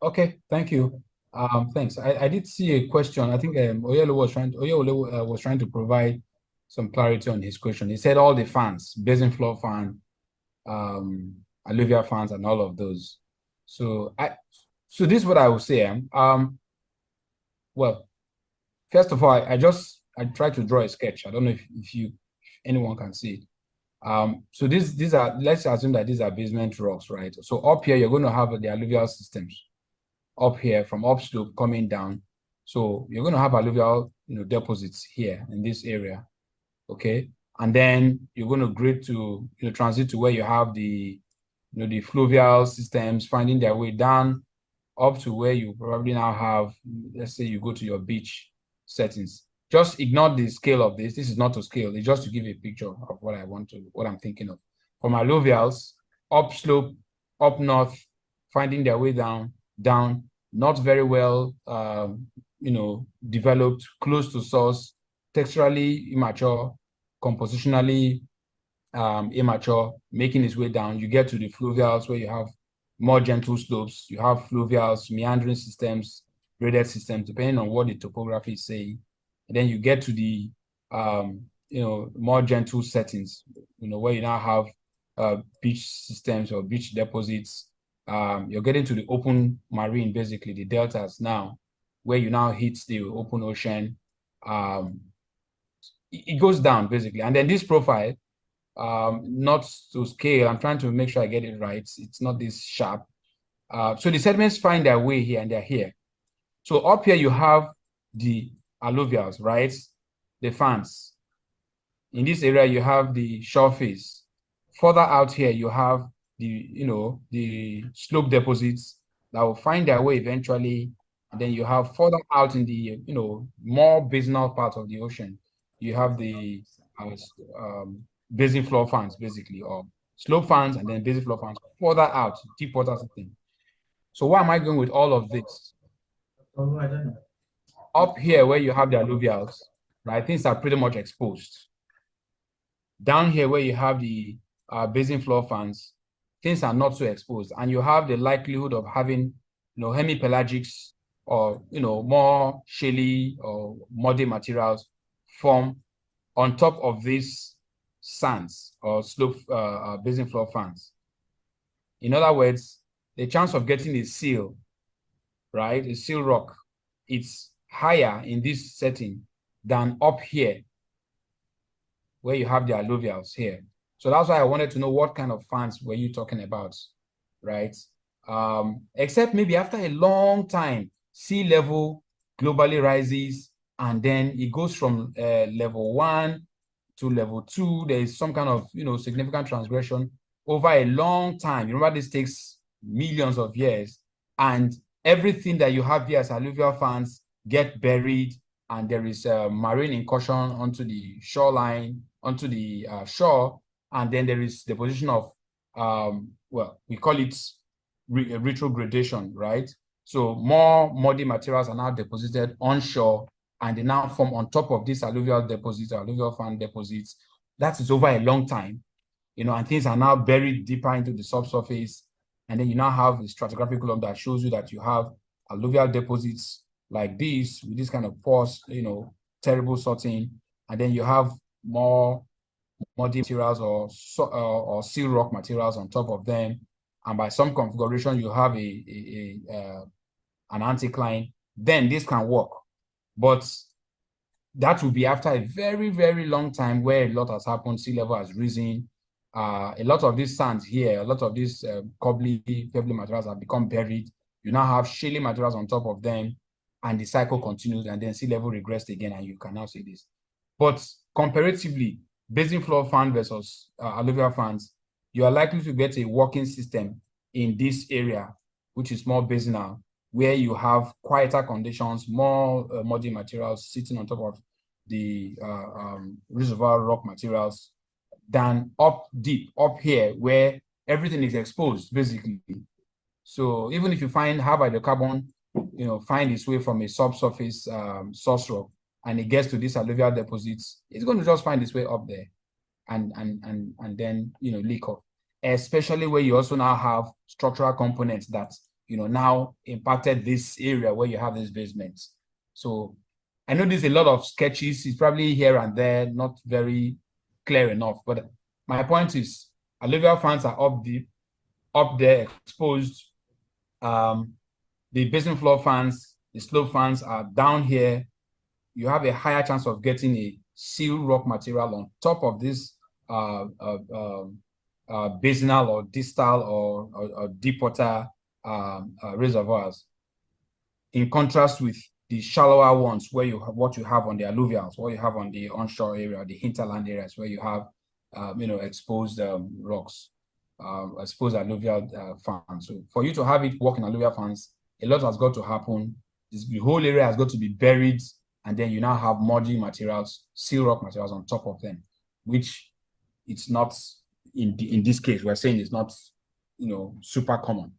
Okay, thank you. Thanks. I did see a question. I think Oyelo was trying to provide some clarity on his question. He said all the fans, basin floor fan, um, alluvial fans, and all of those. So this is what I will say. Well, first of all, I tried to draw a sketch. I don't know if anyone can see it. So these are, let's assume that these are basement rocks, right? So up here you're going to have the alluvial systems up here from upslope coming down. So you're going to have alluvial, deposits here in this area, okay? And then you're going to grade to, transit to where you have the fluvial systems finding their way down up to where you probably now have, let's say you go to your beach settings. Just ignore the scale of this. This is not to scale. It's just to give a picture of what I'm thinking of. From alluvials, upslope, up north, finding their way down, not very well, developed, close to source, texturally immature, compositionally immature, making its way down. You get to the fluvials where you have more gentle slopes. You have fluvials, meandering systems, graded systems, depending on what the topography is saying. And then you get to the more gentle settings, where you now have beach systems or beach deposits. You're getting to the open marine, basically the deltas now, where you now hit the open ocean. It goes down basically. And then this profile, not to scale, I'm trying to make sure I get it right. It's not this sharp. So the sediments find their way here and they're here. So up here you have the alluvials, right? The fans. In this area you have the shore face. Further out here you have the slope deposits that will find their way eventually. And then you have further out in the more basinal part of the ocean, you have the basin floor fans, basically, or slope fans and then basin floor fans further out, deep water system. So why am I going with all of this? Up here where you have the alluvials, right, things are pretty much exposed. Down here where you have the basin floor fans, things are not so exposed, and you have the likelihood of having hemipelagics or more shaly or muddy materials form on top of these sands or slope basin floor fans. In other words, the chance of getting a seal, right, a seal rock, it's higher in this setting than up here where you have the alluvials here. So that's why I wanted to know what kind of fans were you talking about, right? Except maybe after a long time, sea level globally rises, and then it goes from level 1 to level 2. There is some kind of significant transgression over a long time. Remember, this takes millions of years, and everything that you have here as alluvial fans get buried, and there is a marine incursion onto the shoreline, onto the shore, and then there is the position of well, we call it retrogradation, right? So more muddy materials are now deposited onshore, and they now form on top of these alluvial deposits, or alluvial fan deposits. That is over a long time, and things are now buried deeper into the subsurface. And then you now have a stratigraphic column that shows you that you have alluvial deposits like this with this kind of pores, terrible sorting. And then you have more muddy materials or seal rock materials on top of them. And by some configuration, you have an anticline. Then this can work. But that will be after a very, very long time where a lot has happened. Sea level has risen. A lot of these sands here, a lot of these pebbly materials have become buried. You now have shaly materials on top of them, and the cycle continues, and then sea level regressed again, and you can now see this. But comparatively, basin floor fan versus alluvial fans, you are likely to get a working system in this area, which is more basinal, where you have quieter conditions, more muddy materials sitting on top of the reservoir rock materials, than up deep, up here, where everything is exposed, basically. So even if you find how hydrocarbon, find its way from a subsurface source rock, and it gets to these alluvial deposits, it's going to just find its way up there and then leak off. Especially where you also now have structural components that now impacted this area where you have these basements. So I know there's a lot of sketches. It's probably here and there, not very clear enough. But my point is, alluvial fans are up there, exposed. The basin floor fans, the slope fans are down here. You have a higher chance of getting a seal rock material on top of this basinal or distal or deep water reservoirs, in contrast with the shallower ones where you have what you have on the alluvials, what you have on the onshore area, the hinterland areas where you have exposed rocks, exposed alluvial fans. So for you to have it work in alluvial fans, a lot has got to happen. The whole area has got to be buried, and then you now have muddy materials, seal rock materials on top of them, which it's not in this case. We're saying it's not super common.